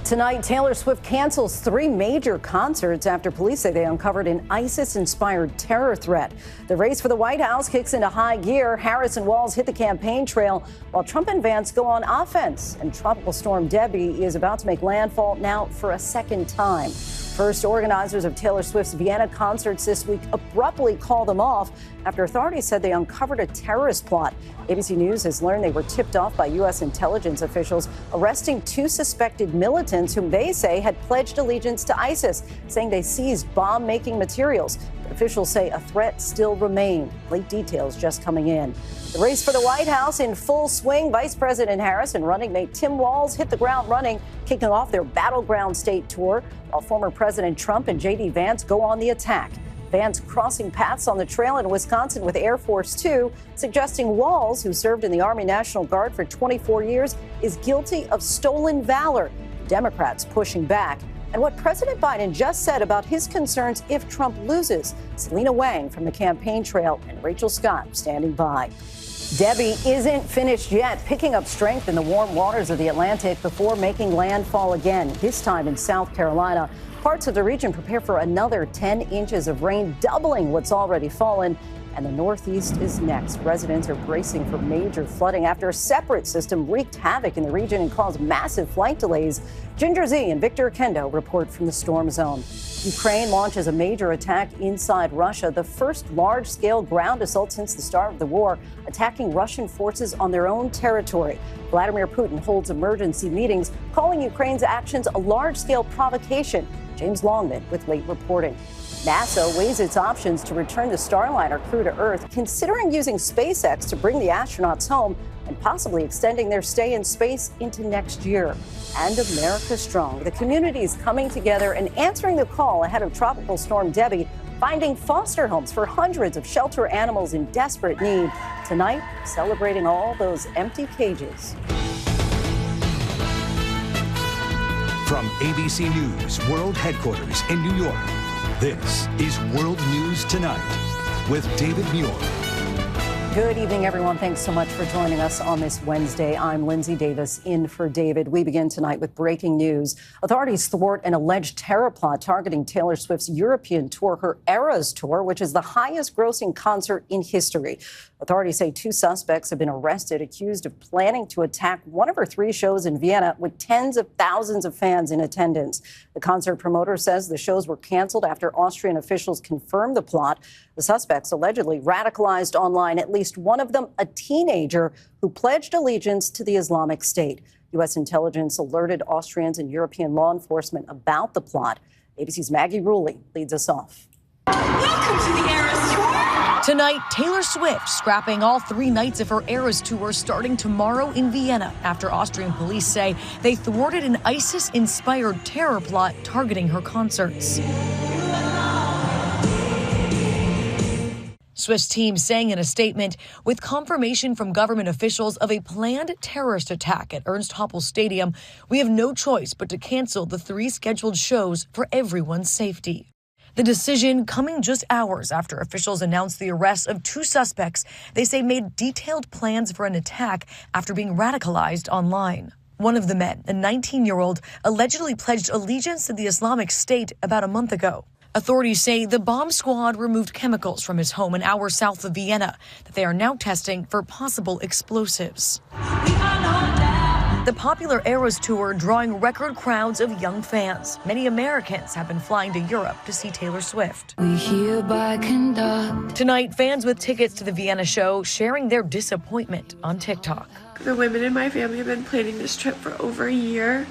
Tonight, Taylor Swift cancels 3 major concerts after police say they uncovered an ISIS-inspired terror threat. The race for the White House kicks into high gear. Harris and Walz hit the campaign trail while Trump and Vance go on offense. And Tropical Storm Debbie is about to make landfall now for a second time. First, organizers of Taylor Swift's Vienna concerts this week abruptly called them off after authorities said they uncovered a terrorist plot. ABC News has learned they were tipped off by U.S. intelligence officials arresting 2 suspected militants whom they say had pledged allegiance to ISIS, saying they seized bomb-making materials. But officials say a threat still remained. Late details just coming in. The race for the White House in full swing. Vice President Harris and running mate Tim Walz hit the ground running, kicking off their battleground state tour, while former President Trump and J.D. Vance go on the attack. Vance crossing paths on the trail in Wisconsin with Air Force Two, suggesting Walz, who served in the Army National Guard for 24 years, is guilty of stolen valor. Democrats pushing back. And what President Biden just said about his concerns if Trump loses. Selena Wang from the campaign trail and Rachel Scott standing by. Debbie isn't finished yet, picking up strength in the warm waters of the Atlantic before making landfall again, this time in South Carolina. Parts of the region prepare for another 10 inches of rain, doubling what's already fallen. And the Northeast is next. Residents are bracing for major flooding after a separate system wreaked havoc in the region and caused massive flight delays. Ginger Z and Victor Kendo report from the storm zone. Ukraine launches a major attack inside Russia, the first large-scale ground assault since the start of the war, attacking Russian forces on their own territory. Vladimir Putin holds emergency meetings, calling Ukraine's actions a large-scale provocation. James Longman with late reporting. NASA weighs its options to return the Starliner crew to Earth, considering using SpaceX to bring the astronauts home and possibly extending their stay in space into next year. And America Strong. The community is coming together and answering the call ahead of Tropical Storm Debbie, finding foster homes for hundreds of shelter animals in desperate need. Tonight, celebrating all those empty cages. From ABC News World Headquarters in New York, this is World News Tonight with David Muir. Good evening, everyone. Thanks so much for joining us on this Wednesday. I'm Lindsay Davis in for David. We begin tonight with breaking news. Authorities thwart an alleged terror plot targeting Taylor Swift's European tour, her Eras Tour, which is the highest grossing concert in history. Authorities say 2 suspects have been arrested, accused of planning to attack one of her 3 shows in Vienna with tens of thousands of fans in attendance. The concert promoter says the shows were canceled after Austrian officials confirmed the plot. The suspects allegedly radicalized online, at least one of them a teenager who pledged allegiance to the Islamic State. U.S. intelligence alerted Austrians and European law enforcement about the plot. ABC's Maggie Ruley leads us off. Welcome to the Eras Tour. Tonight, Taylor Swift scrapping all 3 nights of her Eras Tour starting tomorrow in Vienna after Austrian police say they thwarted an ISIS-inspired terror plot targeting her concerts. Swift's team saying in a statement, with confirmation from government officials of a planned terrorist attack at Ernst Happel Stadium, we have no choice but to cancel the 3 scheduled shows for everyone's safety. The decision coming just hours after officials announced the arrest of 2 suspects they say made detailed plans for an attack after being radicalized online. One of the men, a 19-year-old, allegedly pledged allegiance to the Islamic State about a month ago. Authorities say the bomb squad removed chemicals from his home an hour south of Vienna that they are now testing for possible explosives. The popular Eras Tour drawing record crowds of young fans. Many Americans have been flying to Europe to see Taylor Swift. We hereby conduct. Tonight, fans with tickets to the Vienna show sharing their disappointment on TikTok. The women in my family have been planning this trip for over a year.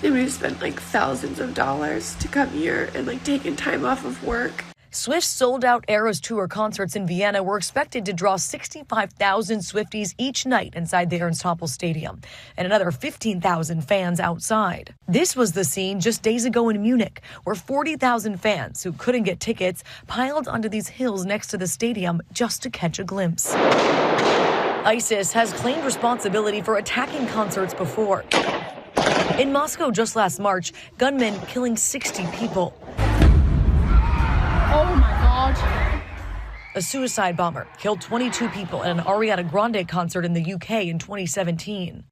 And we've spent like thousands of dollars to come here and like taking time off of work. Swift's sold-out Eras Tour concerts in Vienna were expected to draw 65,000 Swifties each night inside the Ernst Happel Stadium and another 15,000 fans outside. This was the scene just days ago in Munich, where 40,000 fans who couldn't get tickets piled onto these hills next to the stadium just to catch a glimpse. ISIS has claimed responsibility for attacking concerts before. In Moscow just last March, gunmen killing 60 people. Oh my God. A suicide bomber killed 22 people at an Ariana Grande concert in the UK in 2017.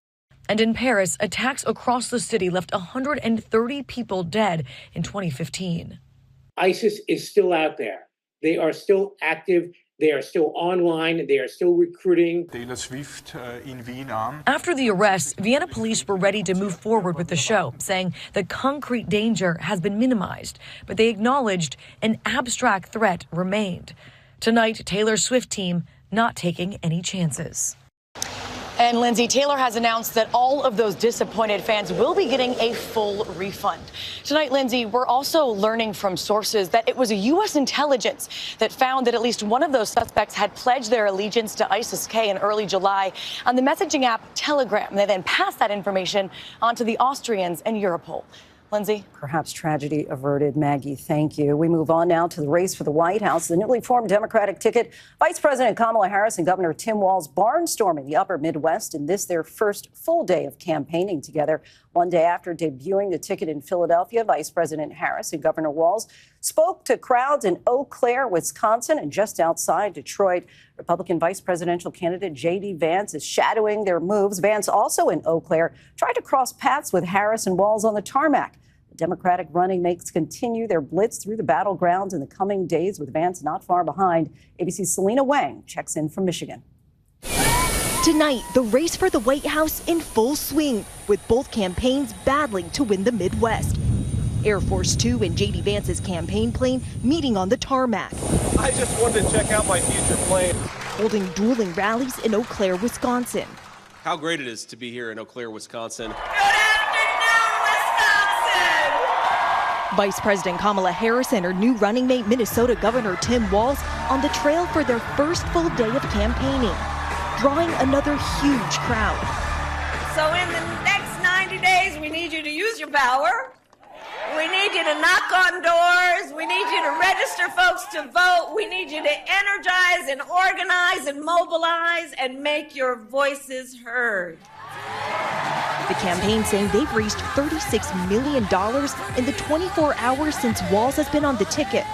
And in Paris, attacks across the city left 130 people dead in 2015. ISIS is still out there. They are still active. They are still online. They are still recruiting. After the arrests, Vienna police were ready to move forward with the show, saying the concrete danger has been minimized, but they acknowledged an abstract threat remained. Tonight, Taylor Swift team not taking any chances. And Lindsay, Taylor has announced that all of those disappointed fans will be getting a full refund. Tonight, Lindsay, we're also learning from sources that it was U.S. intelligence that found that at least one of those suspects had pledged their allegiance to ISIS-K in early July on the messaging app Telegram. They then passed that information on to the Austrians and Europol. Lindsay? Perhaps tragedy averted. Maggie, thank you. We move on now to the race for the White House. The newly formed Democratic ticket, Vice President Kamala Harris and Governor Tim Walz barnstorming the upper Midwest in this, their first full day of campaigning together. One day after debuting the ticket in Philadelphia, Vice President Harris and Governor Walz spoke to crowds in Eau Claire, Wisconsin, and just outside Detroit. Republican vice presidential candidate J.D. Vance is shadowing their moves. Vance, also in Eau Claire, tried to cross paths with Harris and Walz on the tarmac. The Democratic running mates continue their blitz through the battlegrounds in the coming days, with Vance not far behind. ABC's Selena Wang checks in from Michigan. Tonight, the race for the White House in full swing, with both campaigns battling to win the Midwest. Air Force Two and J.D. Vance's campaign plane meeting on the tarmac. I just wanted to check out my future plane. Holding dueling rallies in Eau Claire, Wisconsin. How great it is to be here in Eau Claire, Wisconsin. Good afternoon, Wisconsin! Vice President Kamala Harris and her new running mate, Minnesota Governor Tim Walz, on the trail for their first full day of campaigning, drawing another huge crowd. So in the next 90 days, we need you to use your power. We need you to knock on doors. We need you to register folks to vote. We need you to energize and organize and mobilize and make your voices heard. The campaign saying they've raised $36 million in the 24 hours since Walz has been on the ticket.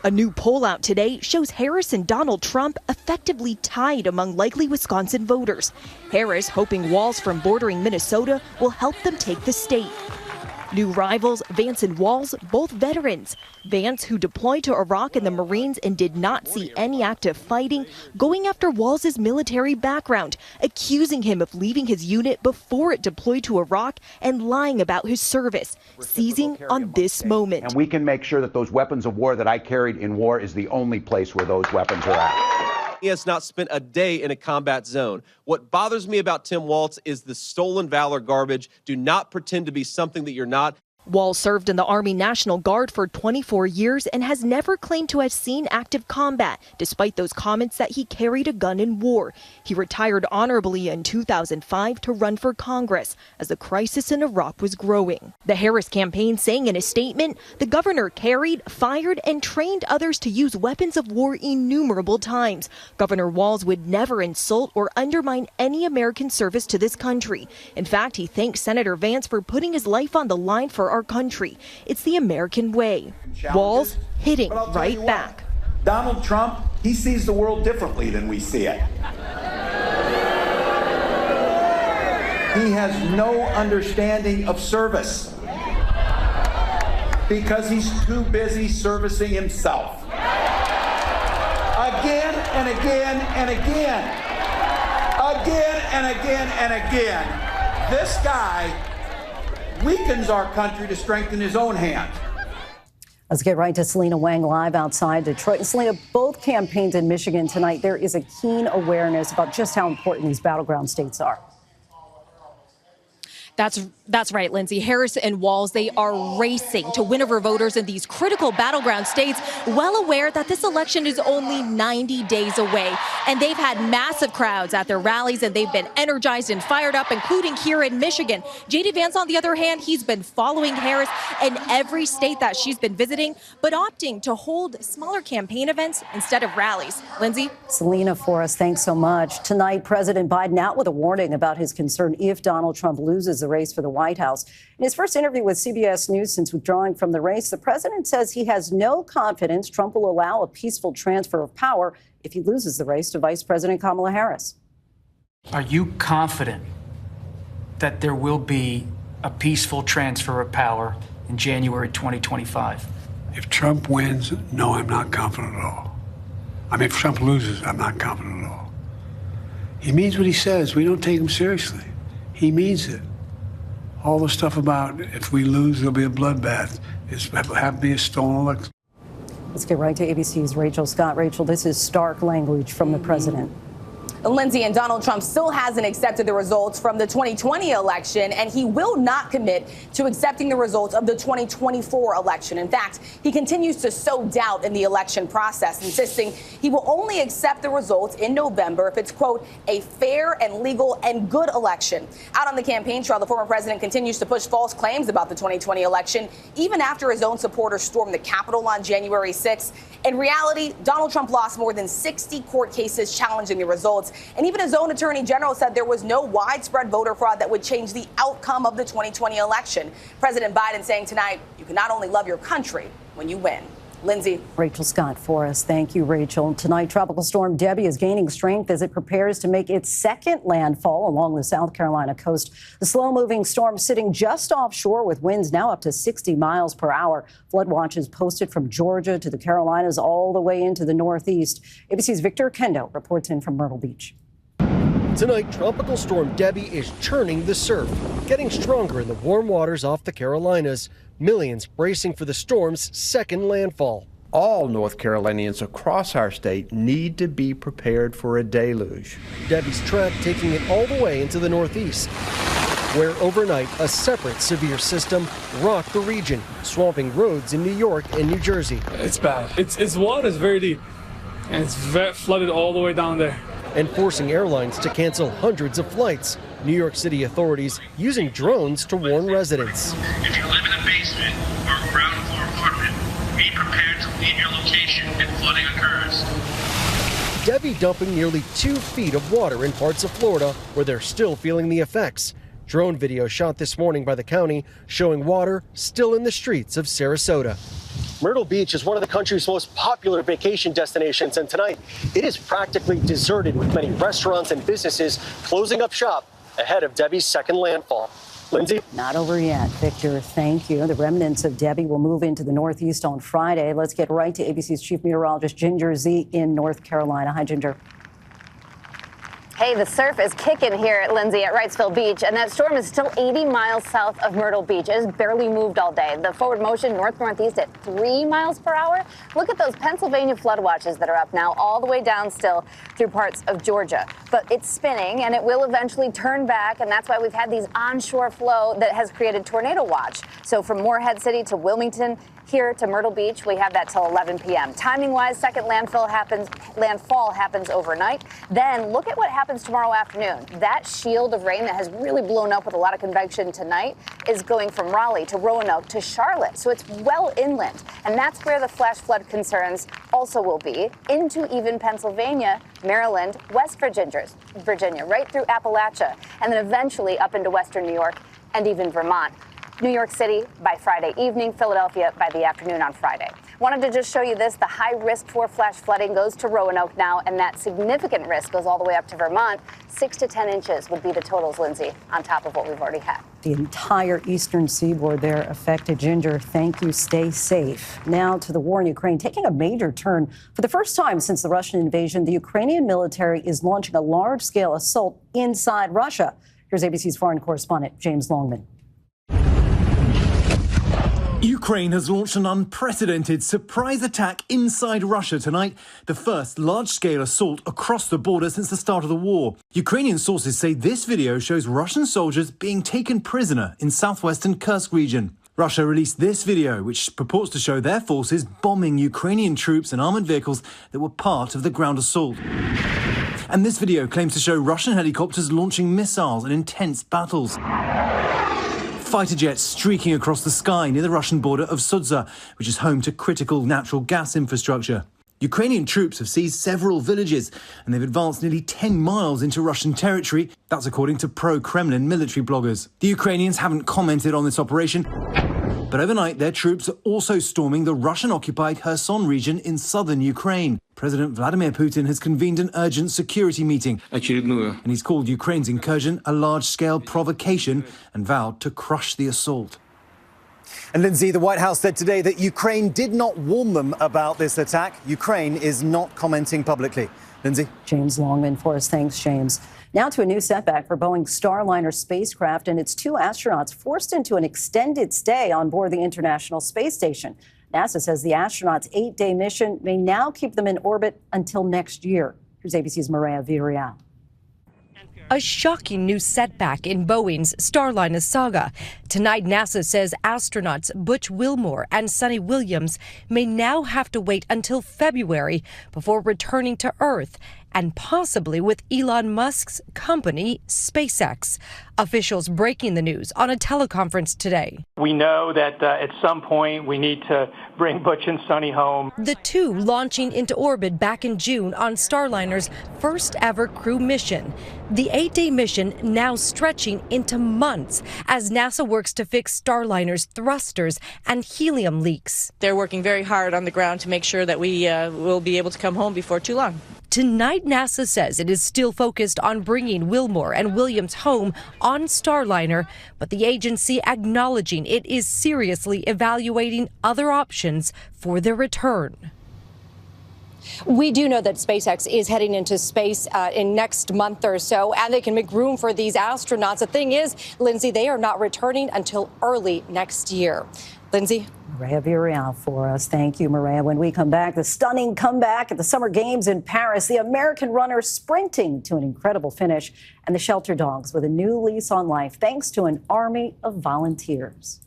A new poll out today shows Harris and Donald Trump effectively tied among likely Wisconsin voters. Harris hoping Walz from bordering Minnesota will help them take the state. New rivals, Vance and Walz, both veterans. Vance, who deployed to Iraq in the Marines and did not see any active fighting, going after Walz's military background, accusing him of leaving his unit before it deployed to Iraq and lying about his service, seizing on this moment. And we can make sure that those weapons of war that I carried in war is the only place where those weapons are at. He has not spent a day in a combat zone. What bothers me about Tim Walz is the stolen valor garbage. Do not pretend to be something that you're not. Walz served in the Army National Guard for 24 years and has never claimed to have seen active combat, despite those comments that he carried a gun in war. He retired honorably in 2005 to run for Congress as the crisis in Iraq was growing. The Harris campaign saying in a statement, the governor carried, fired, and trained others to use weapons of war innumerable times. Governor Walz would never insult or undermine any American service to this country. In fact, he thanked Senator Vance for putting his life on the line for our country. It's the American way. Walz hitting right back. Donald Trump, he sees the world differently than we see it. He has no understanding of service because he's too busy servicing himself. Again and again and again. Again and again and again. This guy weakens our country to strengthen his own hand. Let's get right to Selena Wang live outside Detroit. Selena, both campaigns in Michigan tonight, there is a keen awareness about just how important these battleground states are. That's right, Lindsay. Harris and Walz, they are racing to win over voters in these critical battleground states, well aware that this election is only 90 days away. And they've had massive crowds at their rallies, and they've been energized and fired up, including here in Michigan. J.D. Vance, on the other hand, he's been following Harris in every state that she's been visiting, but opting to hold smaller campaign events instead of rallies. Lindsay? Selena, for us, thanks so much. Tonight, President Biden out with a warning about his concern if Donald Trump loses the race for the White House. In his first interview with CBS News since withdrawing from the race, the president says he has no confidence Trump will allow a peaceful transfer of power if he loses the race to Vice President Kamala Harris. Are you confident that there will be a peaceful transfer of power in January 2025. If Trump wins, no, I'm not confident at all. I mean, if Trump loses, I'm not confident at all. He means what he says. We don't take him seriously. He means it. All the stuff about if we lose, there'll be a bloodbath. It's have to be a stolen election. Let's get right to ABC's Rachel Scott. Rachel, this is stark language from the president. Lindsay, and Donald Trump still hasn't accepted the results from the 2020 election, and he will not commit to accepting the results of the 2024 election. In fact, he continues to sow doubt in the election process, insisting he will only accept the results in November if it's, quote, a fair and legal and good election. Out on the campaign trail, the former president continues to push false claims about the 2020 election, even after his own supporters stormed the Capitol on January 6th. In reality, Donald Trump lost more than 60 court cases challenging the results. And even his own attorney general said there was no widespread voter fraud that would change the outcome of the 2020 election. President Biden saying tonight, you can not only love your country when you win. Lindsay. Rachel Scott for us. Thank you, Rachel. Tonight, Tropical Storm Debbie is gaining strength as it prepares to make its second landfall along the South Carolina coast. The slow-moving storm sitting just offshore with winds now up to 60 miles per hour. Flood watches posted from Georgia to the Carolinas all the way into the Northeast. ABC's Victor Kendo reports in from Myrtle Beach. Tonight, Tropical Storm Debbie is churning the surf, getting stronger in the warm waters off the Carolinas. Millions bracing for the storm's second landfall. All North Carolinians across our state need to be prepared for a deluge. Debbie's track taking it all the way into the Northeast, where overnight a separate severe system rocked the region, swamping roads in New York and New Jersey. It's bad. Its water is very deep, and it's flooded all the way down there. And forcing airlines to cancel hundreds of flights. New York City authorities using drones to warn residents. If you live in a basement or a ground floor apartment, be prepared to leave your location if flooding occurs. Debbie dumping nearly 2 feet of water in parts of Florida where they're still feeling the effects. Drone video shot this morning by the county showing water still in the streets of Sarasota. Myrtle Beach is one of the country's most popular vacation destinations, and tonight it is practically deserted with many restaurants and businesses closing up shop ahead of Debbie's second landfall. Lindsay? Not over yet, Victor. Thank you. The remnants of Debbie will move into the Northeast on Friday. Let's get right to ABC's chief meteorologist, Ginger Z in North Carolina. Hi, Ginger. Hey, the surf is kicking here at Lindsay at Wrightsville Beach, and that storm is still 80 miles south of Myrtle Beach. It has barely moved all day. The forward motion north-northeast at 3 miles per hour. Look at those Pennsylvania flood watches that are up now all the way down still through parts of Georgia. But it's spinning, and it will eventually turn back, and that's why we've had these onshore flow that has created tornado watch. So from Morehead City to Wilmington, here to Myrtle Beach, we have that till 11 p.m. Timing-wise, second landfall happens overnight. Then look at what happens tomorrow afternoon. That shield of rain that has really blown up with a lot of convection tonight is going from Raleigh to Roanoke to Charlotte. So it's well inland. And that's where the flash flood concerns also will be, into even Pennsylvania, Maryland, West Virginia, right through Appalachia, and then eventually up into western New York and even Vermont. New York City by Friday evening, Philadelphia by the afternoon on Friday. Wanted to just show you this. The high risk for flash flooding goes to Roanoke now, and that significant risk goes all the way up to Vermont. 6 to 10 inches would be the totals, Lindsay, on top of what we've already had. The entire eastern seaboard there affected. Ginger, thank you. Stay safe. Now to the war in Ukraine, taking a major turn. For the first time since the Russian invasion, the Ukrainian military is launching a large-scale assault inside Russia. Here's ABC's foreign correspondent, James Longman. Ukraine has launched an unprecedented surprise attack inside Russia tonight, the first large-scale assault across the border since the start of the war. Ukrainian sources say this video shows Russian soldiers being taken prisoner in southwestern Kursk region. Russia released this video, which purports to show their forces bombing Ukrainian troops and armoured vehicles that were part of the ground assault. And this video claims to show Russian helicopters launching missiles in intense battles. Fighter jets streaking across the sky near the Russian border of Sudza, which is home to critical natural gas infrastructure. Ukrainian troops have seized several villages, and they've advanced nearly 10 miles into Russian territory. That's according to pro-Kremlin military bloggers. The Ukrainians haven't commented on this operation. But overnight, their troops are also storming the Russian-occupied Kherson region in southern Ukraine. President Vladimir Putin has convened an urgent security meeting, and he's called Ukraine's incursion a large-scale provocation and vowed to crush the assault. And Lindsay, the White House said today that Ukraine did not warn them about this attack. Ukraine is not commenting publicly. Lindsay? James Longman for us. Thanks, James. Now to a new setback for Boeing's Starliner spacecraft and its 2 astronauts forced into an extended stay on board the International Space Station. NASA says the astronauts' 8-day mission may now keep them in orbit until next year. Here's ABC's Maria Villarreal. A shocking new setback in Boeing's Starliner saga. Tonight, NASA says astronauts Butch Wilmore and Sonny Williams may now have to wait until February before returning to Earth, and possibly with Elon Musk's company, SpaceX. Officials breaking the news on a teleconference today. We know that at some point we need to bring Butch and Sonny home. The 2 launching into orbit back in June on Starliner's first ever crew mission. The 8-day mission now stretching into months as NASA works to fix Starliner's thrusters and helium leaks. They're working very hard on the ground to make sure that we will be able to come home before too long. Tonight, NASA says it is still focused on bringing Wilmore and Williams home on Starliner, but the agency acknowledging it is seriously evaluating other options for their return. We do know that SpaceX is heading into space in next month or so, and they can make room for these astronauts. The thing is, Lindsay, they are not returning until early next year. Lindsay? Maria Villarreal for us. Thank you, Maria. When we come back, the stunning comeback at the Summer Games in Paris, the American runner sprinting to an incredible finish, and the shelter dogs with a new lease on life thanks to an army of volunteers.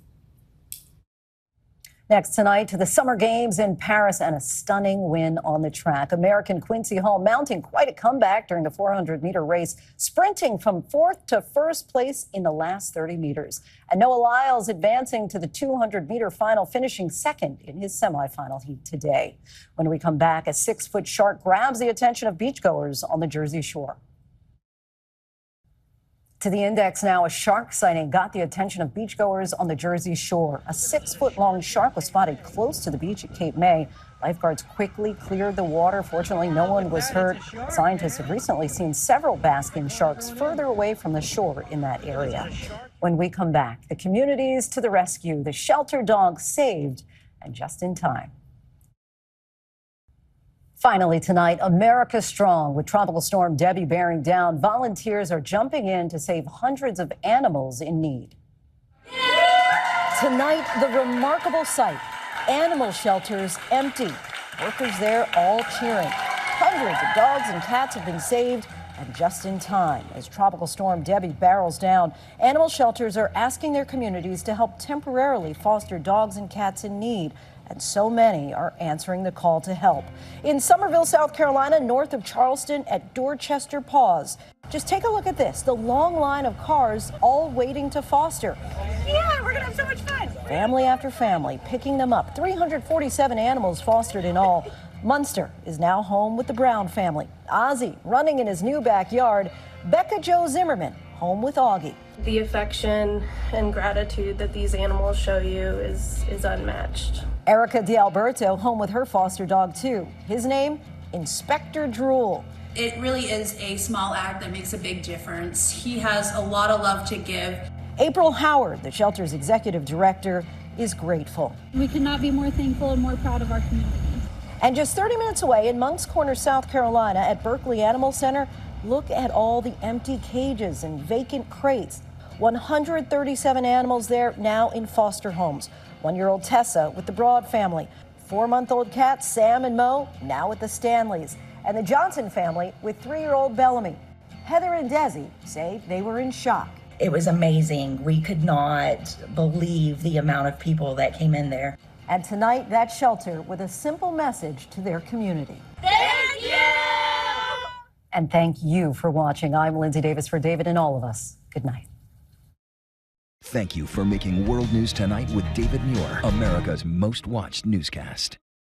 Next tonight to the Summer Games in Paris and a stunning win on the track. American Quincy Hall mounting quite a comeback during the 400-meter race, sprinting from 4th to 1st place in the last 30 meters. And Noah Lyles advancing to the 200-meter final, finishing 2nd in his semifinal heat today. When we come back, a 6-foot shark grabs the attention of beachgoers on the Jersey Shore. To the index now, a shark sighting got the attention of beachgoers on the Jersey Shore. A 6-foot-long shark was spotted close to the beach at Cape May. Lifeguards quickly cleared the water. Fortunately, no one was hurt. Scientists have recently seen several basking sharks further away from the shore in that area. When we come back, the communities to the rescue, the shelter dogs saved, and just in time. Finally tonight, America strong. With Tropical Storm Debbie bearing down, volunteers are jumping in to save hundreds of animals in need. Tonight, the remarkable sight, animal shelters empty. Workers there all cheering. Hundreds of dogs and cats have been saved, and just in time. As Tropical Storm Debbie barrels down, animal shelters are asking their communities to help temporarily foster dogs and cats in need. And so many are answering the call to help. In Summerville, South Carolina, north of Charleston at Dorchester Paws. Just take a look at this, the long line of cars all waiting to foster. Yeah, we're gonna have so much fun. Family after family picking them up. 347 animals fostered in all. Munster is now home with the Brown family. Ozzy running in his new backyard. Becca Jo Zimmerman home with Augie. The affection and gratitude that these animals show you is unmatched. Erica D'Alberto home with her foster dog too. His name, Inspector Drool. It really is a small act that makes a big difference. He has a lot of love to give. April Howard, the shelter's executive director, is grateful. We could not be more thankful and more proud of our community. And just 30 minutes away in Moncks Corner, South Carolina at Berkeley Animal Center, look at all the empty cages and vacant crates. 137 animals there now in foster homes. 1-year-old Tessa with the Broad family. 4-month-old cats Sam and Mo now with the Stanleys. And the Johnson family with 3-year-old Bellamy. Heather and Desi say they were in shock. It was amazing. We could not believe the amount of people that came in there. And tonight, that shelter with a simple message to their community. Thank you! And thank you for watching. I'm Lindsay Davis for David and all of us. Good night. Thank you for making World News Tonight with David Muir, America's most watched newscast.